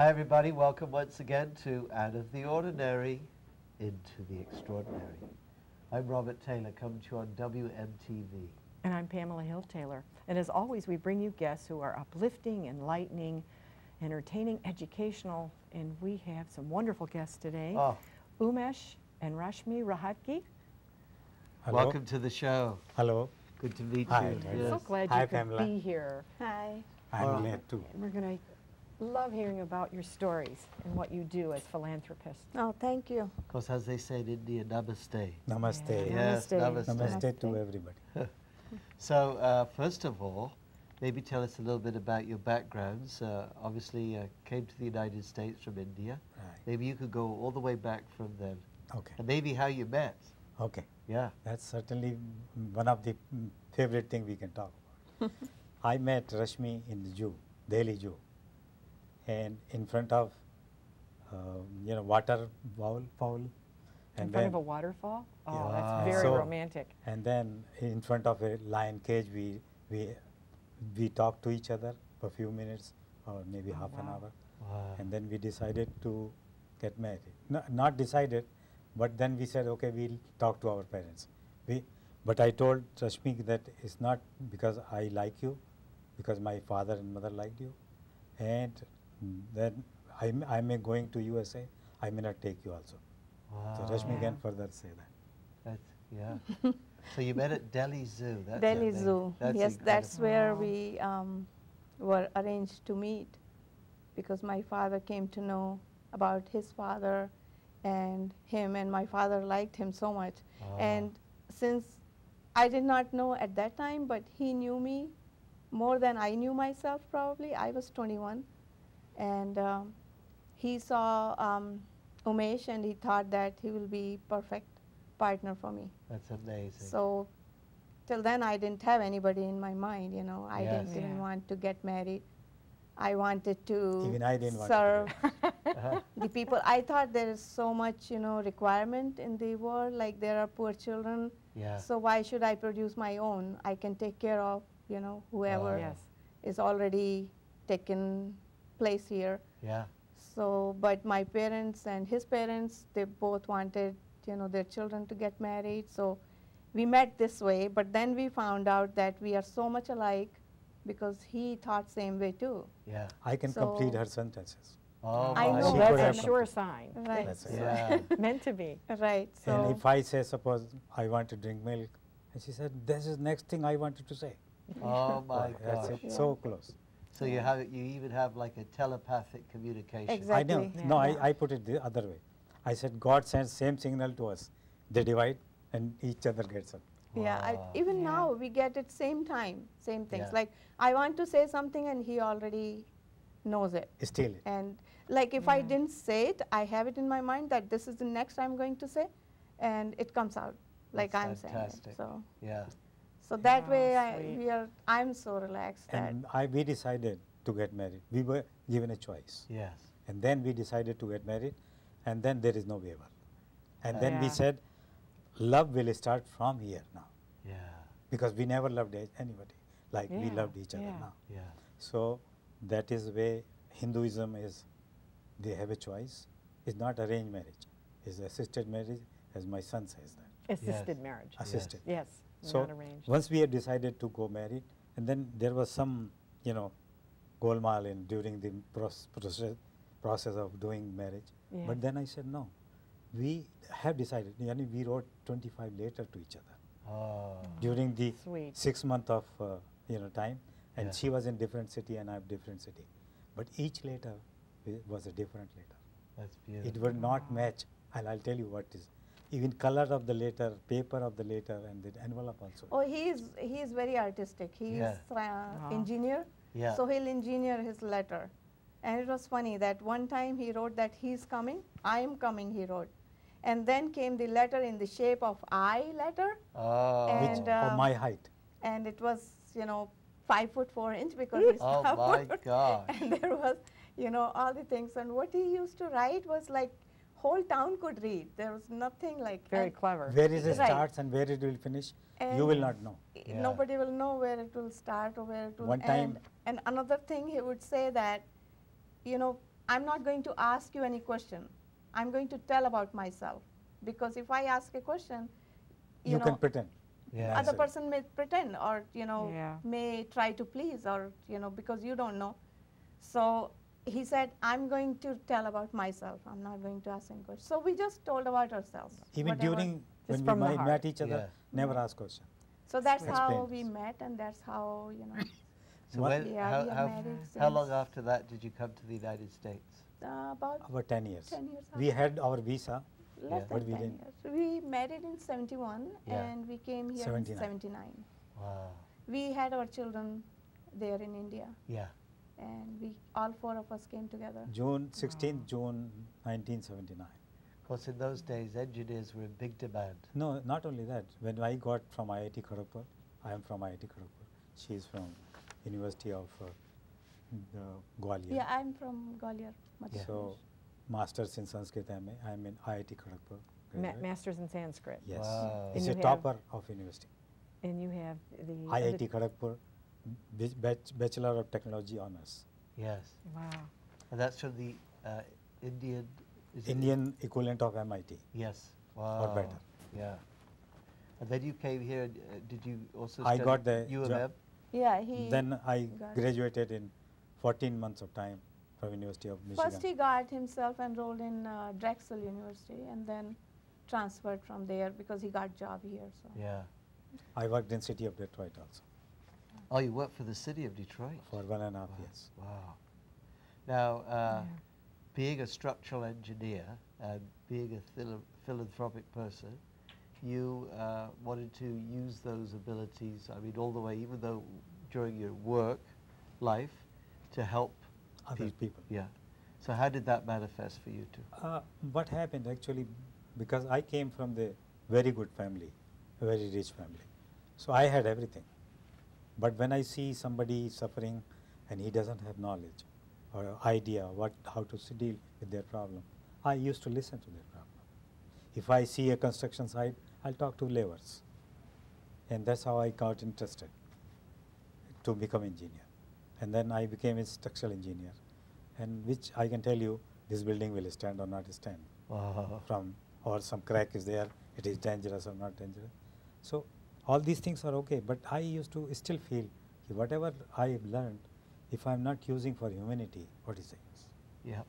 Hi everybody, welcome once again to Out of the Ordinary into the Extraordinary. I'm Robert Taylor, coming to you on WMTV. And I'm Pamela Hill Taylor. And as always, we bring you guests who are uplifting, enlightening, entertaining, educational, and we have some wonderful guests today. Umesh and Rashmi Rohatgi. Hello. Welcome to the show. Hello. Good to meet Hi. you. I'm so glad Hi, you could Pamela. be here. Hi. I'm glad too. And we're going to love hearing about your stories and what you do as philanthropists. Oh, thank you. Of course, as they say in India, namaste. Namaste. Yeah. Yes, Namaste. Namaste to everybody. So, first of all, maybe tell us a little bit about your backgrounds. Obviously, came to the United States from India. Right. Maybe you could go all the way back from then. Okay. And maybe how you met. Okay. Yeah. That's certainly one of the favorite thing we can talk about. I met Rashmi in the zoo, Delhi Zoo, and in front of water fowl. In front of a waterfall? Oh, Yeah. that's very So- romantic. And then in front of a lion cage, we talked to each other for a few minutes or maybe half an wow. hour, Wow. and then we decided to get married. No, not decided, but then we said, okay, we'll talk to our parents. But I told Rashmi that it's not because I like you, because my father and mother liked you, and then I may going to USA, I may not take you also. Wow. So Rashmi Yeah. can further say that. That's, yeah. So you met at Delhi Zoo. That's Delhi amazing. Zoo. That's Yes, that's incredible. where we were arranged to meet because my father came to know about his father and him, and my father liked him so much. Ah. And since I did not know at that time, but he knew me more than I knew myself probably. I was 21, and he saw Umesh and he thought that he will be perfect partner for me. That's amazing. So till then I didn't have anybody in my mind, you know. I didn't Yes. even Yeah. want to get married. I wanted to Even I didn't want to serve Uh-huh. the people. I thought there is so much, you know, requirement in the world, like there are poor children. Yeah. So why should I produce my own? I can take care of, you know, whoever Ah. Yes. is already taken place here. Yeah. So, but my parents and his parents, they both wanted, you know, their children to get married. So we met this way, but then we found out that we are so much alike because he thought same way too. Yeah. I can So- complete her sentences. Oh, I my know. She Well, could that's have a sure complete. sign. Right. That's it. Yeah. Meant to be. Right. So And if I say, suppose I want to drink milk, and she said, this is next thing I wanted to say. Oh my That's gosh. it, so close. So you have you even have like a telepathic communication. Exactly. I know. Yeah. No, Yeah. I put it the other way. I said, God sends same signal to us. They divide and each other gets it. yeah, Wow. even Yeah. now we get it same time, same things. Yeah. Like I want to say something and he already knows it. Steal it. And like if I Yeah. didn't say it, I have it in my mind that this is the next I'm going to say, and it comes out like That's I'm saying fantastic. it. So, Yeah. so that Wow, way sweet. I'm so relaxed that And we decided to get married. We were given a choice. Yes. And then we decided to get married, and then there is no waiver. And then we Yeah. said, love will start from here now, Yeah. because we never loved anybody like we Yeah, loved each other yeah. now. Yeah. So that is where Hinduism is, they have a choice. It's not arranged marriage, it's assisted marriage, as my son says that, Assisted Yes. marriage. assisted. Yes. So Not arranged. once we had decided to go married, and then there was some, golmaal in during the process of doing marriage. Yes. But then I said, no, we have decided, we wrote 25 letters to each other Oh. during the Sweet. 6 month of time, and Yeah. she was in different city and I have different city. But each letter was a different letter. That's It beautiful. would not match, and I'll tell you what is. Even color of the letter, paper of the letter, and the envelope also. oh he is very artistic. He Yeah. is Wow. engineer, Yeah. so he'll engineer his letter. And it was funny that one time he wrote that he's coming, I am coming, he wrote. And then came the letter in the shape of I letter, Oh. and, Of my height. and it was, 5'4" because he's Oh 5 my foot. gosh. And there was, all the things. And what he used to write was like whole town could read. There was nothing like Very and- clever. Where is it Right. starts and where it will finish, you And will not know. Yeah. Nobody will know where it will start or where it will One end. time- And another thing, he would say that, I'm not going to ask you any question. I'm going to tell about myself. Because if I ask a question, you know, can pretend. Yeah. other person may pretend or, you know, Yeah. may try to please or, you know, because you don't know. So he said, I'm going to tell about myself. I'm not going to ask any questions. So we just told about ourselves. Even whatever. during Just when from the we heart. met each other, Yeah. never Yeah. ask question. So that's Sweet. how Explain we this. met, and that's how, you know, So What- when, we are married how since long after that did you come to the United States? about About 10 years. 10 years We after. had our visa. Less Yeah. than But we 10 didn't. years. We married in 71 Yeah. and we came here 79. in 79. Wow. We had our children there in India, Yeah. and we all four of us came together. June 16th, Wow. June 1979. Of course, in those days, engineers were in big demand. No, not only that. When I got from IIT Kharagpur, I am from IIT Kharagpur. She is from University of Gwalior. Yeah, I'm from Gwalior, Madhya Yeah. So, Pradesh. Masters in Sanskrit MA. I am in IIT Kharagpur. graduate. Masters in Sanskrit. Yes. Wow. He's And a you topper of university. And you have the IIT Kharagpur, Bachelor of Technology honors. Yes. Wow. And that's from the Indian. Is it- Indian equivalent of MIT. Yes. Wow. better. Yeah. And then you came here. And, did you also I study got the U of job. M? Yeah, he Then I got- graduated in 14 months of time from University of Michigan. First he got himself enrolled in Drexel University and then transferred from there because he got job here. So Yeah. I worked in city of Detroit also Oh, you worked for the city of Detroit. for 1.5 Wow. years. Wow. Now, Yeah. being a structural engineer and being a philanthropic person, you wanted to use those abilities, I mean, all the way, even though during your work life, to help Other people. Yeah. So how did that manifest for you too? What happened actually, because I came from the very good family, a very rich family. So I had everything. But when I see somebody suffering and he doesn't have knowledge or idea how to deal with their problem, I used to listen to their problem. If I see a construction site, I'll talk to laborers. And that's how I got interested to become engineer. And then I became a structural engineer, and which I can tell you, this building will stand or not stand. Wow. From, or some crack is there, it is dangerous or not dangerous. So all these things are okay, but I used to still feel that whatever I have learned, if I am not using for humanity, what is the use? Yeah.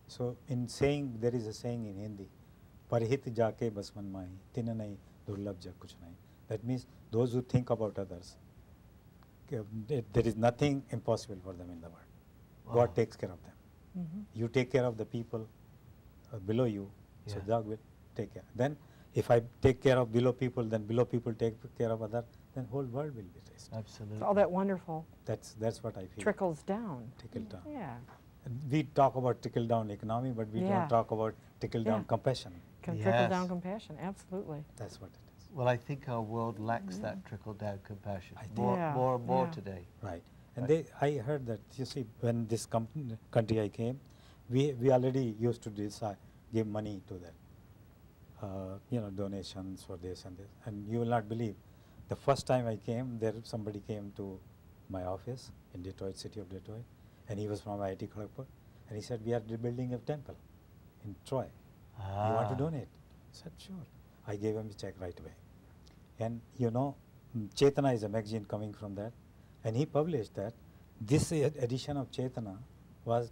So in saying, there is a saying in Hindi, parhit jaake bas man mahi, tin nahi durlabh ja kuch nahi. That means those who think about others, there is nothing impossible for them in the world. Wow. God takes care of them. Mm-hmm. You take care of the people below you, so Yeah. God will take care. Then if I take care of below people, then below people take care of other, then whole world will be raised. Absolutely. So all that wonderful That's what I feel. trickles down. Trickle down. Yeah. And we talk about trickle down economy, but we Yeah. don't talk about trickle down Yeah. compassion. Trickle Yes. down compassion. Absolutely. That's what it is. Well, I think our world lacks that trickle-down compassion I think- more, Yeah, more and more yeah. today. Right. And Right. I heard that, you see, when this country I came, we already used to give money to them. Donations for this and this. And you will not believe, the first time I came, somebody came to my office in Detroit, city of Detroit, and he was from IIT Kharagpur, and he said, we are rebuilding a temple in Troy. You want to donate? I said, sure. I gave him a check right away. And Chetana is a magazine coming from that, and he published that this edition of Chetana was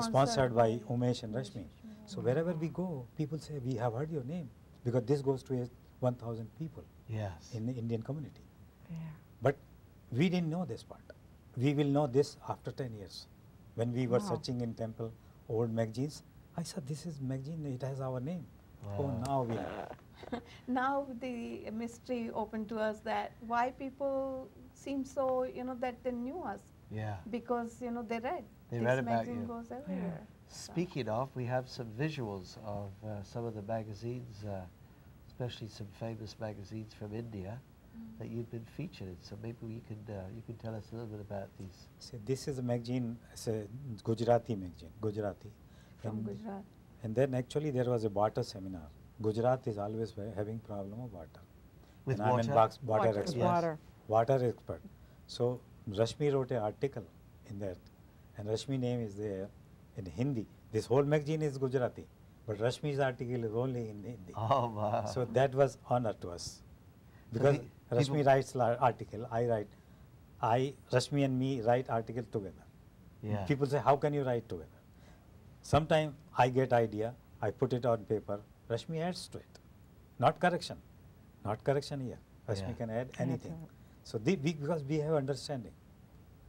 sponsored by Umesh and Rashmi. So wherever we go, people say, we have heard your name, because this goes to 1,000 people Yes. in the Indian community. Yeah. But we didn't know this part. We will know this after 10 years. When we were Wow. searching in temple, old magazines, I said, this is magazine, it has our name. Oh, Wow. now we know. now the mystery opened to us that why people seem so, that they knew us Yeah. because, they read. They this read about magazine you. goes everywhere. So- Speaking of, we have some visuals of some of the magazines, especially some famous magazines from India that you've been featured in. So maybe you can tell us a little bit about these. See, this is a magazine, it's a Gujarati magazine, Gujarati. From And- Gujarat. And then actually there was a water seminar. Gujarat is always having problem of water. With and I'm water? an water Water. With expert. Yes. water. Water expert. So Rashmi wrote an article in that, and Rashmi name is there in Hindi. This whole magazine is Gujarati, but Rashmi's article is only in Hindi. Oh, wow. So that was honor to us, because Rashmi writes article, I write, Rashmi and me write article together. Yeah. People say, how can you write together? Sometimes I get idea, I put it on paper, Rashmi adds to it. Not correction here. Rashmi can add anything. So because we have understanding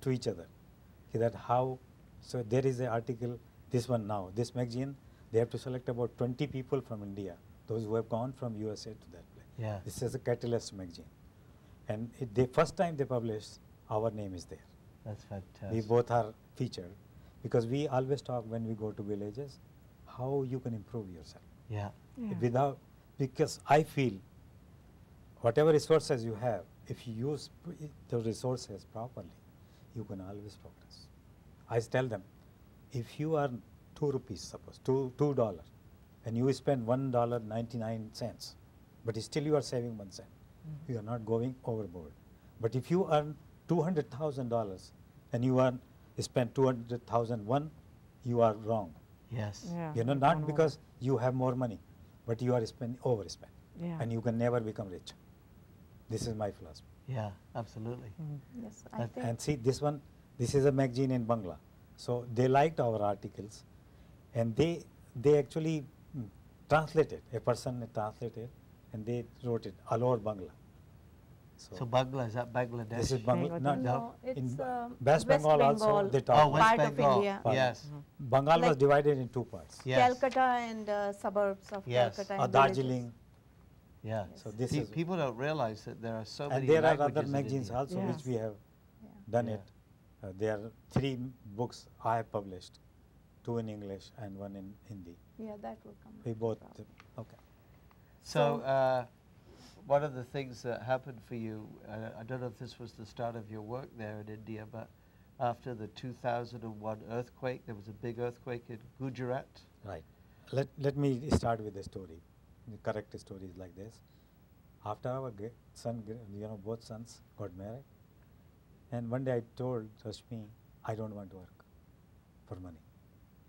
to each other, that how, so there is an article, this one now, this magazine, they have to select about 20 people from India, those who have gone from USA to that place. Yeah. This is a Catalyst magazine. And the first time they published, our name is there. That's fantastic. We both are featured, because we always talk when we go to villages, how you can improve yourself. Yeah. Because I feel whatever resources you have, if you use the resources properly, you can always progress. I tell them, if you earn 2 rupees, suppose, $2, and you spend $1.99, but still you are saving 1 cent. You are not going overboard. But if you earn $200,000 and you spend 200,001, you are wrong. Yes. Yeah, You know, not because you have more money, but you are overspend, and you can never become rich. This is my philosophy. Yeah, absolutely. Yes, I think. And see, this is a magazine in Bangla. So they liked our articles, and they actually translated, a person translated, and they wrote it all over Bangla. So Bangla, is that Bangladesh? This is Bangla. No, it's in West West Bengal also they talk. Oh, West part Bengal. of India. Yes. Bengal was Like divided in 2 parts. Yes. Calcutta and suburbs of Yes. Calcutta Or and Darjeeling. Yeah. So this is, People don't realize that there are so and many there are languages other in magazines India. also which Yes. we have Yeah. done Yeah. it. There are 3 books I have published, 2 in English and 1 in Hindi. Yeah, that will come. We both, across. okay. So one of the things that happened for you, I don't know if this was the start of your work there in India, but after the 2001 earthquake, there was a big earthquake in Gujarat. Right. Let me start with the story. The correct story is like this. After our son, both sons got married, and one day I told Rashmi, I don't want to work for money.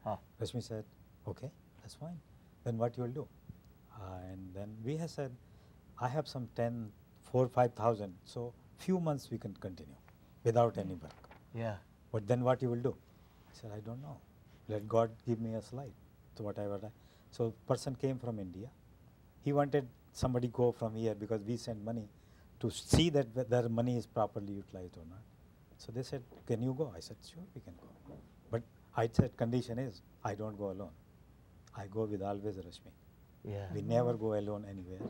Huh. Rashmi said, okay, that's fine. Then what you will do? And then we have said, I have some 5,000, so few months we can continue without any work. Yeah. But then what you will do? I said, I don't know. Let God give me a slide. So whatever. So person came from India. He wanted somebody go from here because we send money to see that their money is properly utilized or not. So they said, can you go? I said, sure, we can go. But I said, condition is, I don't go alone. I go with always Rashmi. Yeah. We never go alone anywhere.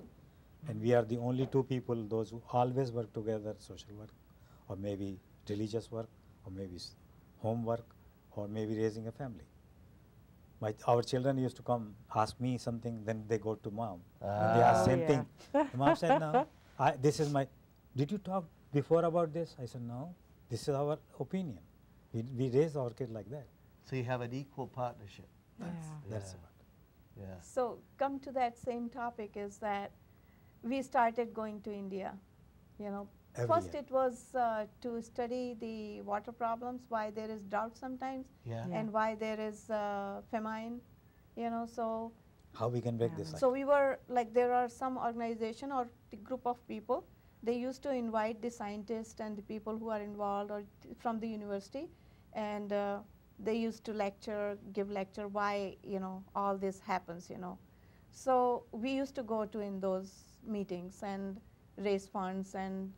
And we are the only 2 people, those who always work together, social work, or maybe religious work, or maybe home work, or maybe raising a family. Our children used to come, ask me something, then they go to mom. And they ask same thing. Mom said, no, this is did you talk before about this? I said, no, this is our opinion. We raise our kid like that. So you have an equal partnership. That's Yeah. about it. Yeah. So come to that same topic is that we started going to India. Every First year. it was to study the water problems, why there is drought sometimes, Yeah. and why there is famine. So How we can break this cycle. so we were like, there are some organization or the group of people, they used to invite the scientists and the people who are involved or from the university, and they used to give lecture why all this happens. So we used to go to in those meetings and raise funds, and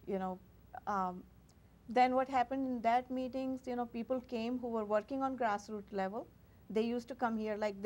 then what happened in that meetings, people came who were working on grassroots level. They used to come here, like